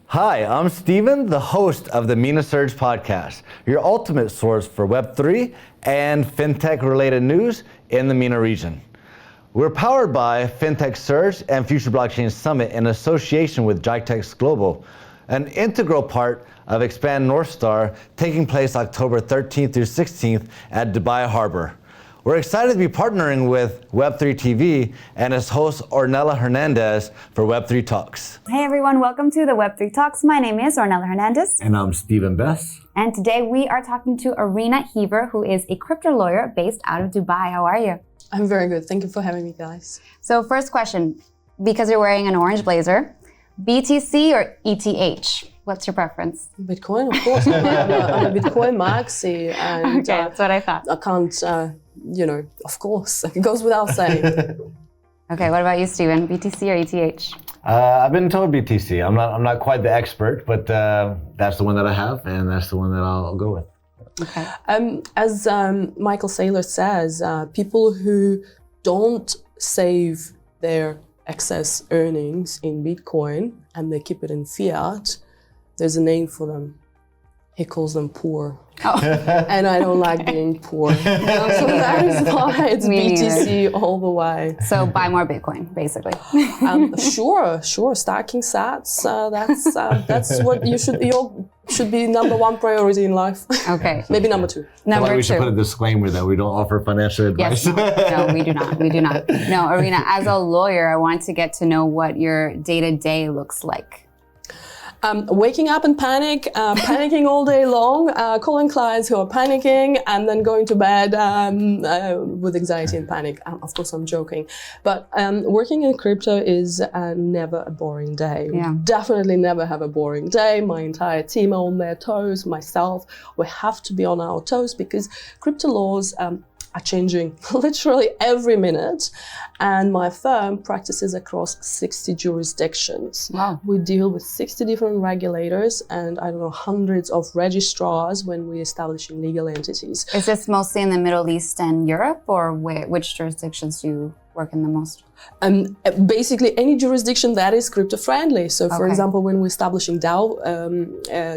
Hi, I'm Steven, the host of the MENA Surge podcast, your ultimate source for Web3 and FinTech-related news in the MENA region. We're powered by FinTech Surge and Future Blockchain Summit in association with GITEX Global, an integral part of Expand North Star taking place October 13th through 16th at Dubai Harbour. We're excited to be partnering with Web3 TV and its host Ornella Hernandez for Web3 Talks. Hey everyone, welcome to the Web3 Talks. My name is Ornella Hernandez. And I'm Steven Bess. And today we are talking to Irina Heaver, who is a crypto lawyer based out of Dubai. How are you? I'm very good. Thank you for having me, guys. So first question, because you're wearing an orange blazer, BTC or ETH? What's your preference? Bitcoin, of course. I'm a Bitcoin maxi. And, okay, that's what I thought. I can't, of course. It goes without saying. Okay, what about you, Steven? BTC or ETH? I've been told BTC. I'm not quite the expert, but that's the one that I have, and that's the one that I'll go with. Okay. As Michael Saylor says, people who don't save their excess earnings in Bitcoin and they keep it in fiat, there's a name for them. He calls them poor. Oh. And I don't like being poor. So that is why it's BTC all the way. So buy more Bitcoin, basically. Sure. Stacking sats. That's what you should be number one priority in life. Okay. Maybe number two. We should put a disclaimer that we don't offer financial advice. Yes, no, we do not. No, Irina, as a lawyer, I want to get to know what your day-to-day looks like. Waking up in panic, panicking all day long, calling clients who are panicking, and then going to bed with anxiety and panic. Of course, I'm joking. But working in crypto is never a boring day. Yeah. We definitely never have a boring day. My entire team are on their toes, myself. We have to be on our toes because crypto laws are changing literally every minute. And my firm practices across 60 jurisdictions. Wow. We deal with 60 different regulators and hundreds of registrars when we're establishing legal entities. Is this mostly in the Middle East and Europe, or which jurisdictions do you work in the most? Basically any jurisdiction that is crypto friendly. So for example, when we're establishing DAO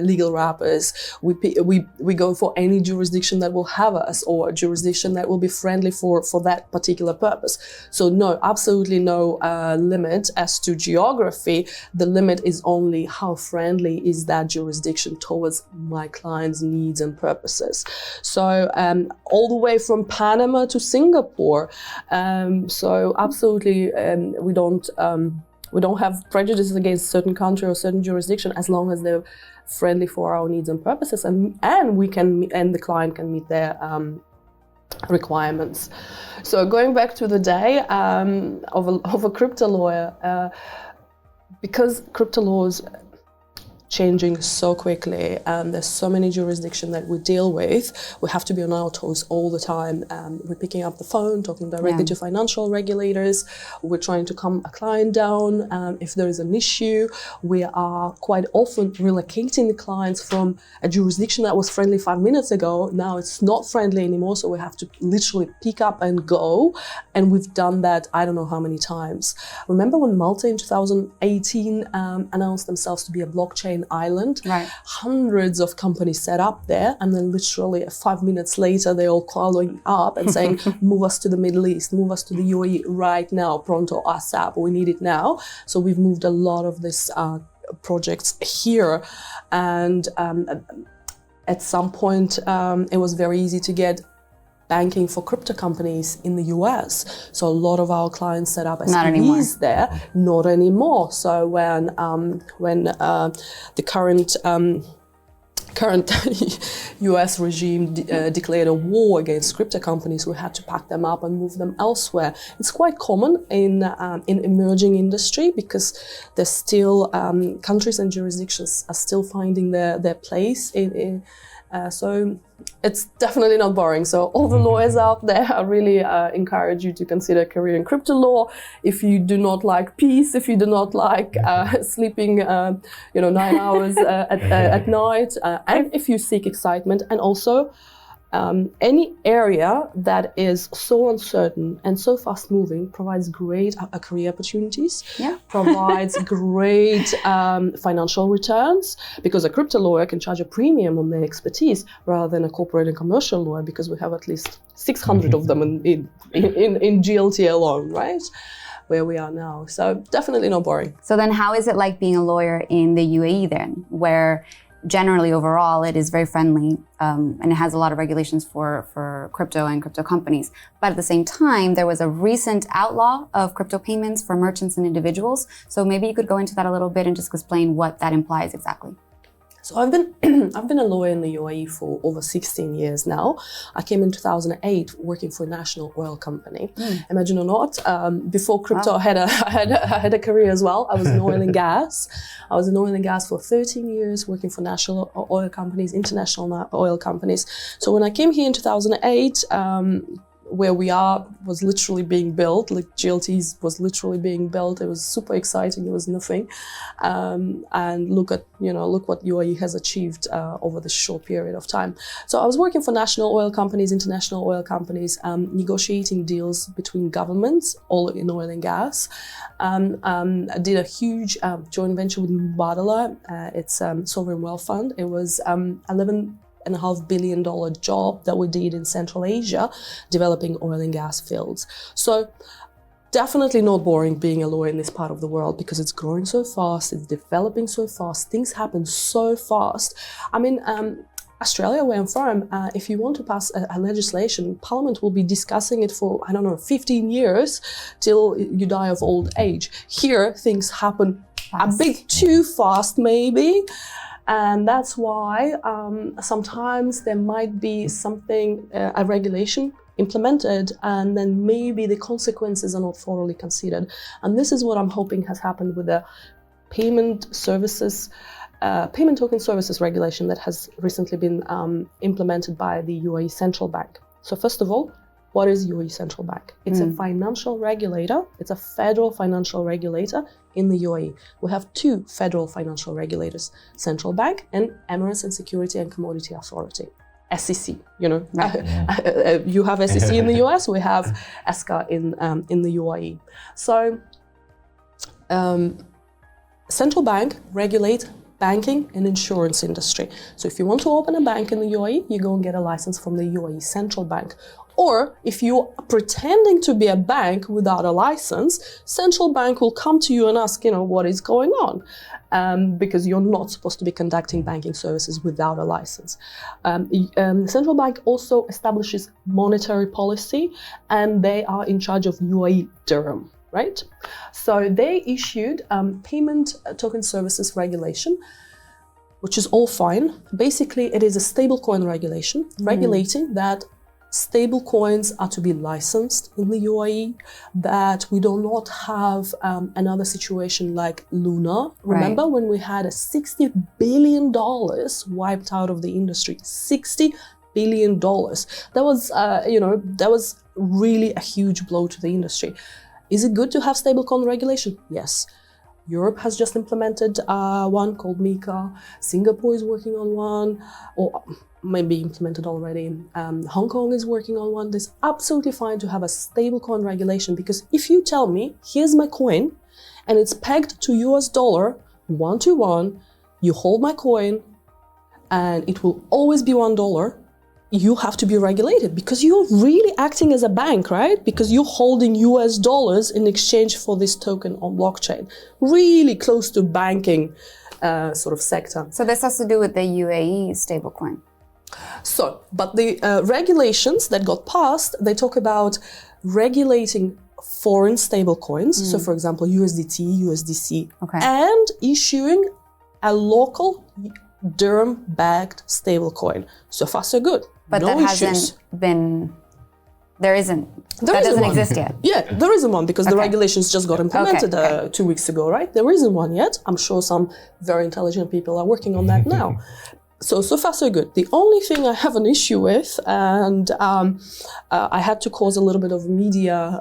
legal wrappers, we go for any jurisdiction that will have us, or a jurisdiction that will be friendly for that particular purpose. So no, absolutely no limit as to geography. The limit is only how friendly is that jurisdiction towards my client's needs and purposes. So all the way from Panama to Singapore. So absolutely, we don't have prejudices against a certain country or certain jurisdiction as long as they're friendly for our needs and purposes, and the client can meet their requirements. So going back to the day of a crypto lawyer, because crypto laws changing so quickly and there's so many jurisdictions that we deal with, we have to be on our toes all the time. We're picking up the phone, talking directly to financial regulators. We're trying to calm a client down. If there is an issue, we are quite often relocating the clients from a jurisdiction that was friendly 5 minutes ago. Now it's not friendly anymore, so we have to literally pick up and go. And we've done that I don't know how many times. Remember when Malta in 2018 announced themselves to be a blockchain island? Right. Hundreds of companies set up there, and then literally 5 minutes later they're all calling up and saying, move us to the Middle East, move us to the UAE right now, pronto, ASAP, we need it now. So we've moved a lot of these projects here, and at some point it was very easy to get banking for crypto companies in the US. So a lot of our clients set up SPVs there. Not anymore. So when the current US regime declared a war against crypto companies, we had to pack them up and move them elsewhere. It's quite common in emerging industry because there's still countries and jurisdictions are still finding their place in so it's definitely not boring. So all the lawyers out there, I really encourage you to consider a career in crypto law. If you do not like peace, if you do not like sleeping 9 hours at night, and if you seek excitement, and also any area that is so uncertain and so fast moving provides great career opportunities, provides great financial returns, because a crypto lawyer can charge a premium on their expertise rather than a corporate and commercial lawyer, because we have at least 600 of them in GLT alone, right? Where we are now. So definitely not boring. So then how is it like being a lawyer in the UAE then, where generally overall it is very friendly and it has a lot of regulations for crypto and crypto companies. But at the same time, there was a recent outlaw of crypto payments for merchants and individuals. So maybe you could go into that a little bit and just explain what that implies exactly. So I've been a lawyer in the UAE for over 16 years now. I came in 2008 working for a national oil company. Imagine or not, before crypto, I had a career as well. I was in oil and gas. I was in oil and gas for 13 years, working for national oil companies, international oil companies. So when I came here in 2008, where we are was literally being built, like GLTs was literally being built. It was super exciting. It was nothing. And look what UAE has achieved over this short period of time. So I was working for national oil companies, international oil companies, negotiating deals between governments, all in oil and gas. I did a huge joint venture with Mubadala. It's sovereign wealth fund. It was $11.5 billion job that we did in Central Asia, developing oil and gas fields. So definitely not boring being a lawyer in this part of the world, because it's growing so fast, it's developing so fast, things happen so fast. I mean, Australia, where I'm from, if you want to pass a legislation, Parliament will be discussing it for, 15 years till you die of old age. Here, things happen a bit too fast, maybe. And that's why sometimes there might be something, a regulation implemented, and then maybe the consequences are not thoroughly considered. And this is what I'm hoping has happened with the payment token services regulation that has recently been implemented by the UAE Central Bank. So first of all, what is UAE Central Bank? It's a financial regulator. It's a federal financial regulator in the UAE. We have two federal financial regulators, Central Bank and Emirates and Security and Commodity Authority, SEC. You have SEC in the US, we have ESCA in the UAE. So Central Bank regulate banking and insurance industry. So if you want to open a bank in the UAE, you go and get a license from the UAE Central Bank. Or if you're pretending to be a bank without a license, Central Bank will come to you and ask, what is going on? Because you're not supposed to be conducting banking services without a license. Central Bank also establishes monetary policy, and they are in charge of UAE dirham, right? So they issued payment token services regulation, which is all fine. Basically, it is a stablecoin regulation, regulating that stable coins are to be licensed in the UAE, that we do not have another situation like Luna. Remember when we had a $60 billion wiped out of the industry? $60 billion. That was really a huge blow to the industry. Is it good to have stablecoin regulation? Yes. Europe has just implemented one called MiCA. Singapore is working on one, or maybe implemented already. Hong Kong is working on one. It's absolutely fine to have a stablecoin regulation, because if you tell me, here's my coin, and it's pegged to US dollar 1-to-1, you hold my coin, and it will always be $1, you have to be regulated, because you're really acting as a bank, right? Because you're holding US dollars in exchange for this token on blockchain. Really close to banking sort of sector. So this has to do with the UAE stablecoin. So, but the regulations that got passed, they talk about regulating foreign stablecoins. So for example, USDT, USDC, and issuing a local dirham-backed stablecoin. So far, so good. But no that issues. hasn't been, that doesn't exist yet. Yeah, there isn't one, because the regulations just got implemented 2 weeks ago, right? There isn't one yet. I'm sure some very intelligent people are working on that now. So far, so good. The only thing I have an issue with, and I had to cause a little bit of media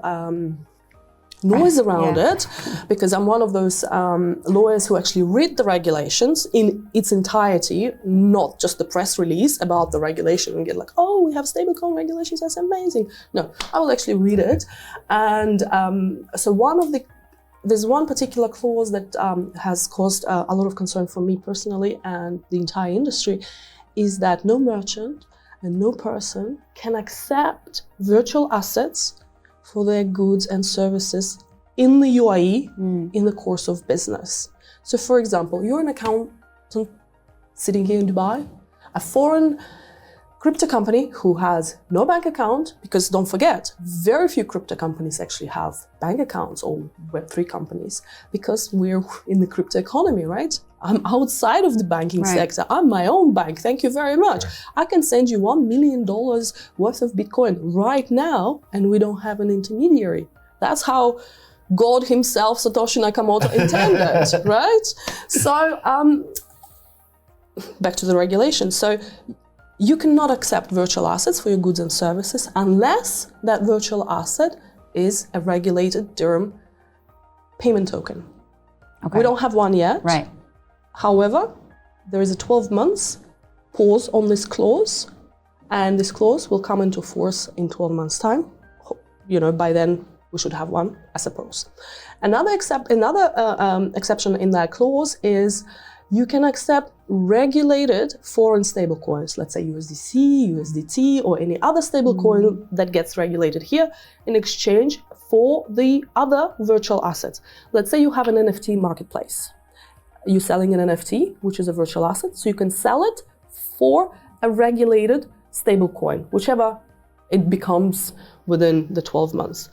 noise around it, because I'm one of those lawyers who actually read the regulations in its entirety, not just the press release about the regulation and get like, oh, we have stablecoin regulations, that's amazing. No, I will actually read it. And so there's one particular clause that has caused a lot of concern for me personally and the entire industry, is that no merchant and no person can accept virtual assets for their goods and services in the UAE in the course of business. So for example, you're an accountant sitting here in Dubai, a foreign crypto company who has no bank account, because don't forget, very few crypto companies actually have bank accounts, or Web3 companies, because we're in the crypto economy, right? I'm outside of the banking sector. I'm my own bank. Thank you very much. I can send you $1 million worth of Bitcoin right now, and we don't have an intermediary. That's how God himself, Satoshi Nakamoto, intended, right? So back to the regulation. So you cannot accept virtual assets for your goods and services unless that virtual asset is a regulated dirham payment token. We don't have one yet. Right. However, there is a 12 months pause on this clause, and this clause will come into force in 12 months' time. By then we should have one, I suppose. Another exception in that clause is you can accept regulated foreign stablecoins, let's say USDC, USDT, or any other stablecoin that gets regulated here, in exchange for the other virtual assets. Let's say you have an NFT marketplace. You're selling an NFT, which is a virtual asset, so you can sell it for a regulated stablecoin, whichever it becomes within the 12 months.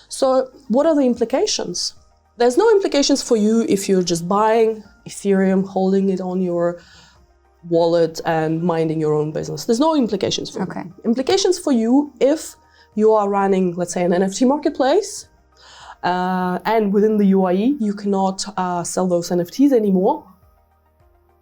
So what are the implications? There's no implications for you if you're just buying Ethereum, holding it on your wallet and minding your own business. There's no implications for you. Implications for you if you are running, let's say, an NFT marketplace, and within the UAE, you cannot sell those NFTs anymore.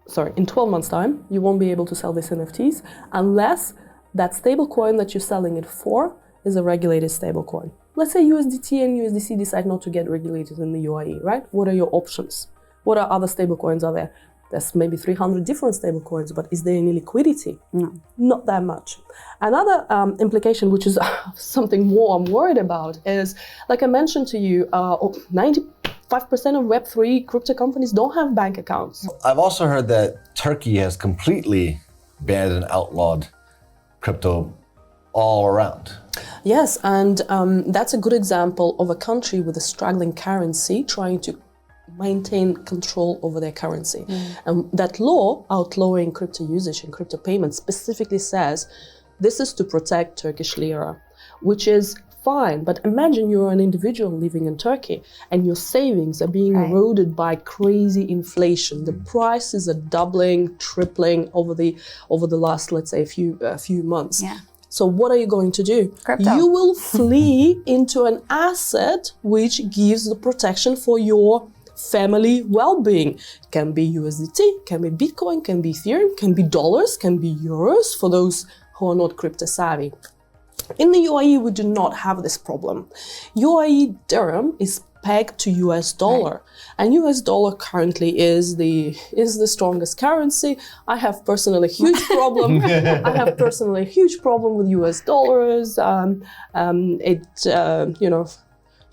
Sorry, in 12 months' time, you won't be able to sell these NFTs unless that stablecoin that you're selling it for is a regulated stablecoin. Let's say USDT and USDC decide not to get regulated in the UAE, right? What are your options? What are other stablecoins are there? There's maybe 300 different stablecoins, but is there any liquidity? No. Not that much. Another implication, which is something more I'm worried about, is, like I mentioned to you, 95% of Web3 crypto companies don't have bank accounts. I've also heard that Turkey has completely banned and outlawed crypto all around. Yes, and that's a good example of a country with a struggling currency trying to maintain control over their currency. And that law outlawing crypto usage and crypto payments specifically says this is to protect Turkish lira, which is fine. But imagine you're an individual living in Turkey and your savings are being eroded by crazy inflation. The prices are doubling, tripling over the last, let's say, a few months. So what are you going to do? Crypto. You will flee into an asset which gives the protection for your family well-being. Can be USDT, can be Bitcoin, can be Ethereum, can be dollars, can be euros for those who are not crypto savvy. In the UAE, we do not have this problem. UAE dirham is pegged to US dollar, and US dollar currently is the strongest currency. I have personally a huge problem. With US dollars.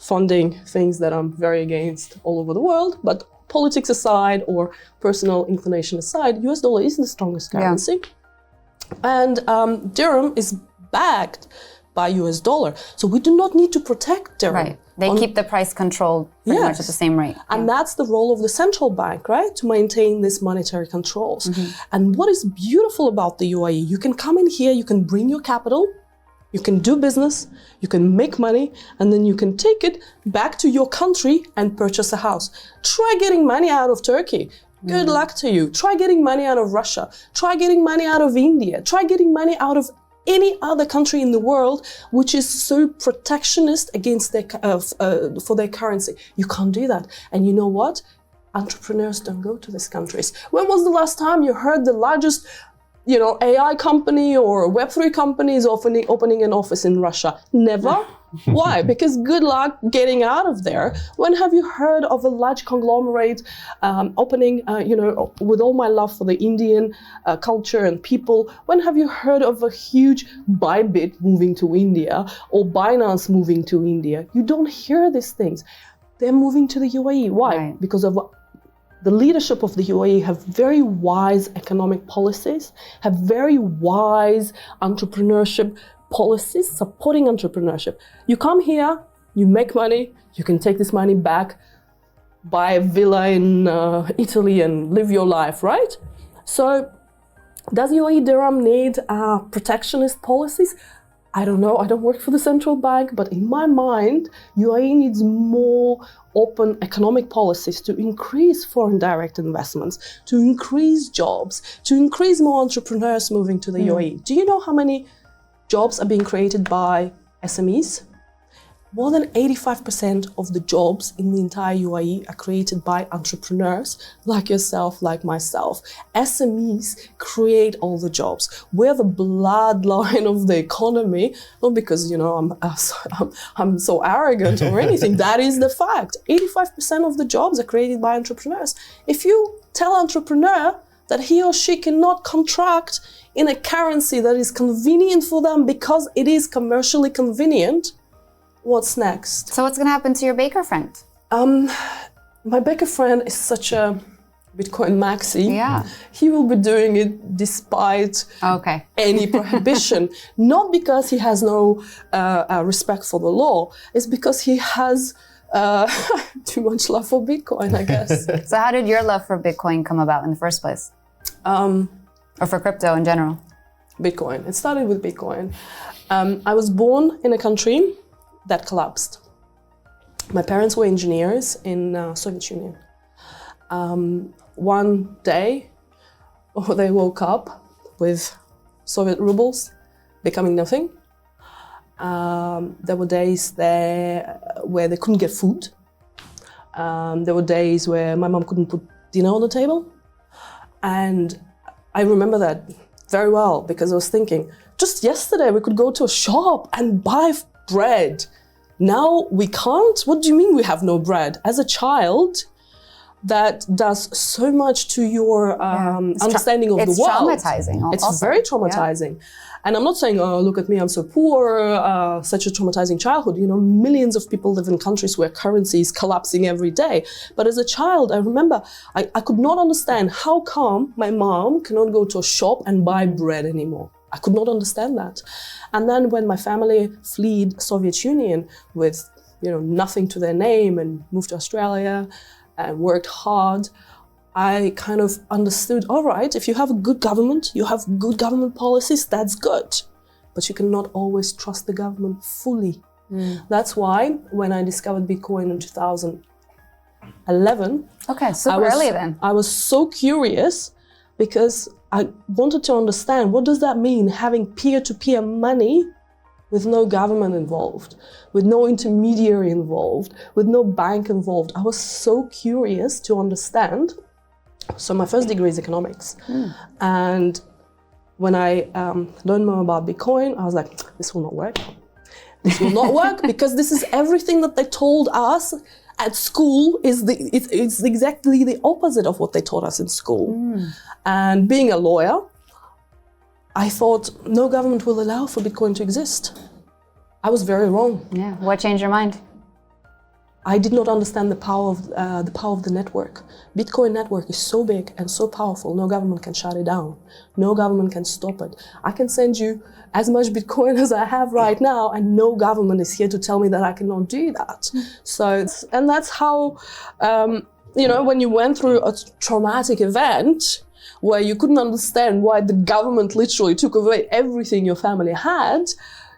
Funding things that I'm very against all over the world, but politics aside or personal inclination aside, US dollar is the strongest currency. And dirham is backed by US dollar. So we do not need to protect dirham. Right. They keep the price controlled pretty much at the same rate. And that's the role of the central bank, right? To maintain these monetary controls. And what is beautiful about the UAE, you can come in here, you can bring your capital, you can do business, you can make money, and then you can take it back to your country and purchase a house. Try getting money out of Turkey. Good luck to you. Try getting money out of Russia. Try getting money out of India. Try getting money out of any other country in the world which is so protectionist against their for their currency. You can't do that. And you know what? Entrepreneurs don't go to these countries. When was the last time you heard the largest AI company or Web3 company is opening an office in Russia? Never. Why? Because good luck getting out of there. When have you heard of a large conglomerate opening, with all my love for the Indian culture and people, when have you heard of a huge Bybit moving to India or Binance moving to India? You don't hear these things. They're moving to the UAE. Why? Right. Because of the leadership of the UAE have very wise economic policies, have very wise entrepreneurship policies supporting entrepreneurship. You come here, you make money, you can take this money back, buy a villa in Italy and live your life, right? So does UAE Dirham need protectionist policies? I don't know, I don't work for the central bank, but in my mind, UAE needs more open economic policies to increase foreign direct investments, to increase jobs, to increase more entrepreneurs moving to the UAE. Do you know how many jobs are being created by SMEs? More than 85% of the jobs in the entire UAE are created by entrepreneurs like yourself, like myself. SMEs create all the jobs. We're the bloodline of the economy, not because, I'm so arrogant or anything. That is the fact. 85% of the jobs are created by entrepreneurs. If you tell an entrepreneur that he or she cannot contract in a currency that is convenient for them because it is commercially convenient, what's next? So what's going to happen to your baker friend? My baker friend is such a Bitcoin maxi. Yeah. He will be doing it despite any prohibition. Not because he has no respect for the law. It's because he has too much love for Bitcoin, I guess. So how did your love for Bitcoin come about in the first place? Or for crypto in general? Bitcoin. It started with Bitcoin. I was born in a country that collapsed. My parents were engineers in Soviet Union. One day, they woke up with Soviet rubles becoming nothing. There were days there where they couldn't get food. There were days where my mom couldn't put dinner on the table. And I remember that very well because I was thinking, just yesterday we could go to a shop and buy bread. Now we can't? What do you mean we have no bread? As a child, that does so much to your understanding of the world. It's traumatizing. It's very traumatizing. Yeah. And I'm not saying, oh, look at me, I'm so poor, such a traumatizing childhood. Millions of people live in countries where currency is collapsing every day. But as a child, I remember I could not understand how come my mom cannot go to a shop and buy bread anymore. I could not understand that. And then when my family fled Soviet Union with, nothing to their name and moved to Australia and worked hard, I kind of understood, all right, if you have a good government, you have good government policies, that's good. But you cannot always trust the government fully. That's why when I discovered Bitcoin in 2011, early then. I was so curious because I wanted to understand, what does that mean, having peer-to-peer money with no government involved, with no intermediary involved, with no bank involved? I was so curious to understand. So my first degree is economics. And when I learned more about Bitcoin, I was like, this will not work. This will not work because this is everything that they told us at school it's exactly the opposite of what they taught us in school. And being a lawyer, I thought no government will allow for Bitcoin to exist. I was very wrong. Yeah. What changed your mind? I did not understand the power of the network. Bitcoin network is so big and so powerful, no government can shut it down. No government can stop it. I can send you as much Bitcoin as I have right now, and no government is here to tell me that I cannot do that. And that's how, when you went through a traumatic event where you couldn't understand why the government literally took away everything your family had,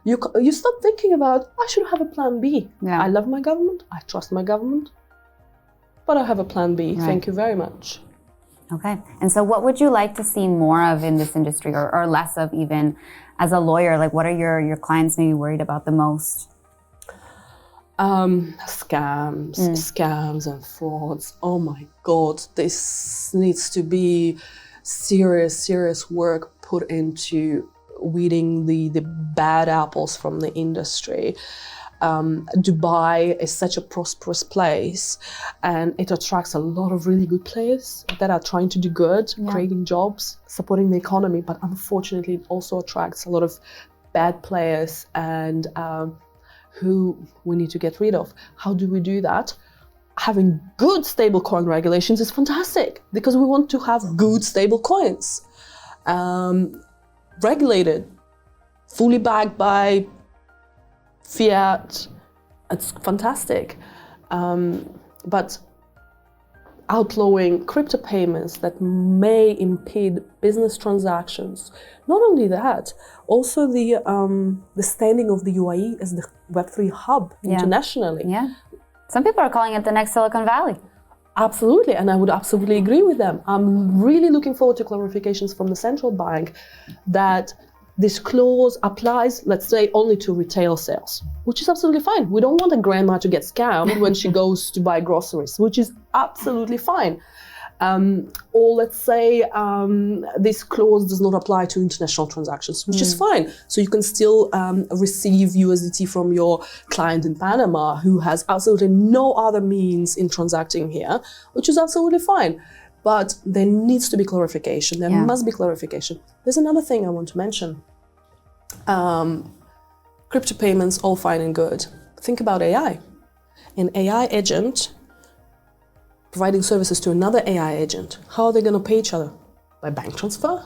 you start thinking about, I should have a plan B. Yeah. I love my government, I trust my government, but I have a plan B. Right. Thank you very much. Okay. And so what would you like to see more of in this industry, or less of even as a lawyer? Like, what are your clients maybe worried about the most? Scams and frauds. Oh my God, this needs to be serious work put into weeding the bad apples from the industry. Dubai is such a prosperous place, and it attracts a lot of really good players that are trying to do good, creating jobs, supporting the economy. But unfortunately, it also attracts a lot of bad players and who we need to get rid of. How do we do that? Having good stablecoin regulations is fantastic, because we want to have good stable coins, regulated, fully backed by fiat. It's fantastic. But outlawing crypto payments that may impede business transactions. Not only that, also the standing of the UAE as the Web3 hub internationally. Yeah. Some people are calling it the next Silicon Valley. Absolutely, and I would absolutely agree with them. I'm really looking forward to clarifications from the central bank that this clause applies, let's say, only to retail sales, which is absolutely fine. We don't want a grandma to get scammed when she goes to buy groceries, which is absolutely fine. Or let's say this clause does not apply to international transactions, which is fine. So you can still receive USDT from your client in Panama who has absolutely no other means in transacting here, which is absolutely fine. But there needs to be clarification. There must be clarification. There's another thing I want to mention. Crypto payments, all fine and good. Think about AI. An AI agent providing services to another AI agent. How are they going to pay each other? By bank transfer?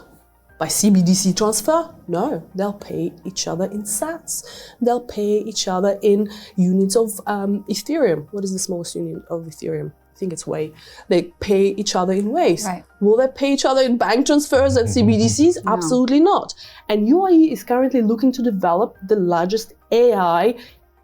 By CBDC transfer? No, they'll pay each other in sats. They'll pay each other in units of Ethereum. What is the smallest unit of Ethereum? I think it's Way. They pay each other in Ways. Right. Will they pay each other in bank transfers and CBDCs? No. Absolutely not. And UAE is currently looking to develop the largest AI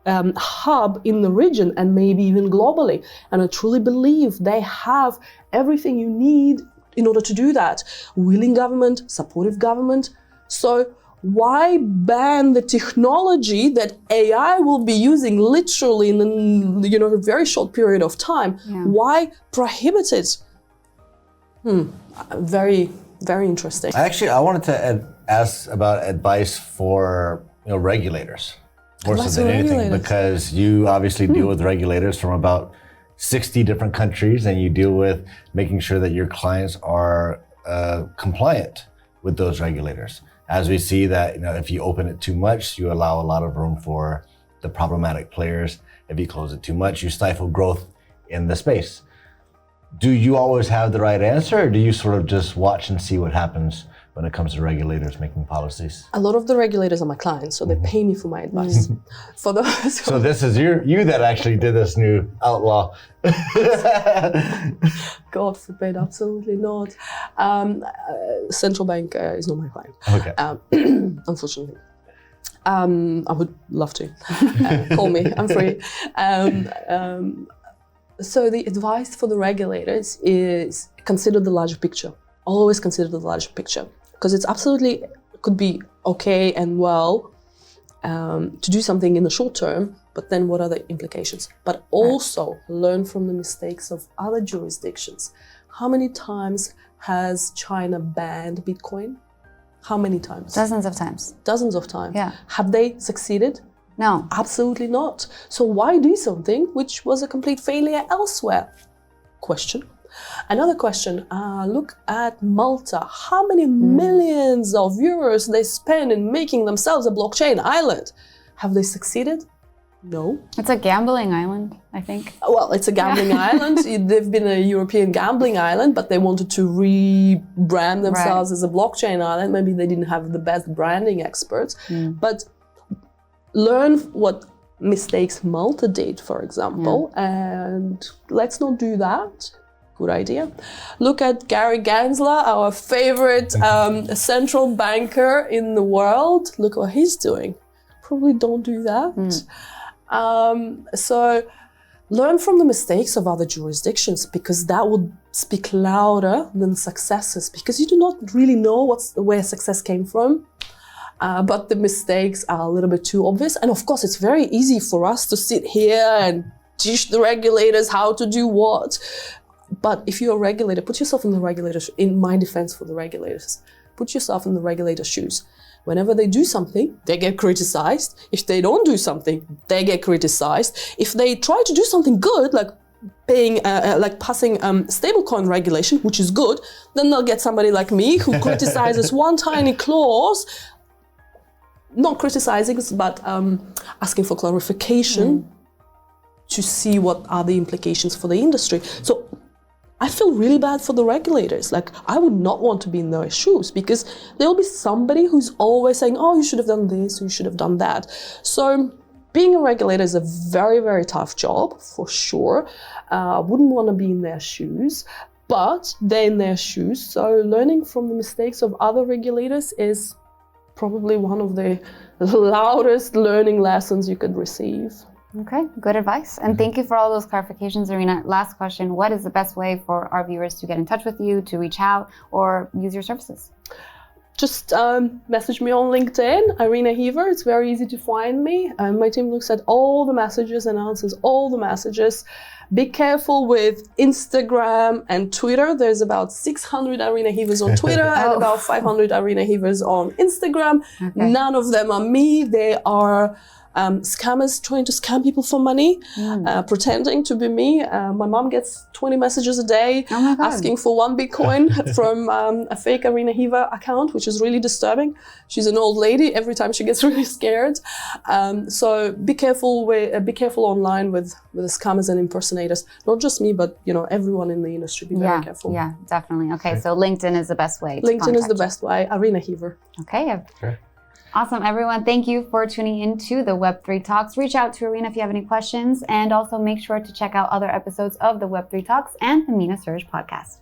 hub in the region and maybe even globally. And I truly believe they have everything you need in order to do that. Willing government, supportive government. So why ban the technology that AI will be using literally in a very short period of time? Why prohibit it? Very, very interesting. Actually, I wanted to ask about advice for regulators. More so than anything, because you obviously deal with regulators from about 60 different countries, and you deal with making sure that your clients are compliant with those regulators. As we see that, if you open it too much, you allow a lot of room for the problematic players. If you close it too much, you stifle growth in the space. Do you always have the right answer, or do you sort of just watch and see what happens when it comes to regulators making policies? A lot of the regulators are my clients, so they pay me for my advice. For those. So this is you that actually did this new outlaw. God forbid, absolutely not. Central bank is not my client. Okay. Unfortunately. I would love to. Call me, I'm free. So the advice for the regulators is consider the larger picture. Always consider the larger picture, because it's absolutely could be okay and well to do something in the short term, but then what are the implications? But also learn from the mistakes of other jurisdictions. How many times has China banned Bitcoin? How many times? Dozens of times. Dozens of times. Yeah. Have they succeeded? No. Absolutely not. So why do something which was a complete failure elsewhere? Question. Another question, look at Malta. How many millions of euros they spend in making themselves a blockchain island? Have they succeeded? No. It's a gambling island, I think. Well, it's a gambling island. They've been a European gambling island, but they wanted to rebrand themselves as a blockchain island. Maybe they didn't have the best branding experts. But learn what mistakes Malta did, for example, and let's not do that. Good idea. Look at Gary Gensler, our favorite central banker in the world. Look what he's doing. Probably don't do that. So learn from the mistakes of other jurisdictions, because that will speak louder than successes, because you do not really know where success came from. But the mistakes are a little bit too obvious. And of course, it's very easy for us to sit here and teach the regulators how to do what. But if you're a regulator, put yourself in the regulators, in my defense for the regulators, put yourself in the regulator's shoes. whenever they do something, they get criticized. If they don't do something, they get criticized. If they try to do something good, like passing stablecoin regulation, which is good, then they'll get somebody like me who criticizes one tiny clause, not criticizing, but asking for clarification to see what are the implications for the industry. So I feel really bad for the regulators. Like, I would not want to be in their shoes, because there'll be somebody who's always saying, oh, you should have done this, you should have done that. So being a regulator is a very, very tough job, for sure. I wouldn't want to be in their shoes, but they're in their shoes. So learning from the mistakes of other regulators is probably one of the loudest learning lessons you could receive. Okay, good advice. And thank you for all those clarifications, Irina. Last question, what is the best way for our viewers to get in touch with you, to reach out, or use your services? Just message me on LinkedIn, Irina Heaver. It's very easy to find me. My team looks at all the messages and answers all the messages. Be careful with Instagram and Twitter. There's about 600 Irina Heavers on Twitter and about 500 Irina Heavers on Instagram. Okay. None of them are me. They are scammers trying to scam people for money, pretending to be me. My mom gets 20 messages a day asking for 1 Bitcoin from a fake Irina Heaver account, which is really disturbing. She's an old lady. Every time she gets really scared. So be careful online with the scammers and impersonators. Not just me, but everyone in the industry. Be very careful. Yeah, definitely. Okay, so LinkedIn is the best way. LinkedIn is the best way. Irina Heaver. Okay. Awesome, everyone. Thank you for tuning into the Web3 Talks. Reach out to Irina if you have any questions, and also make sure to check out other episodes of the Web3 Talks and the MENA Surge podcast.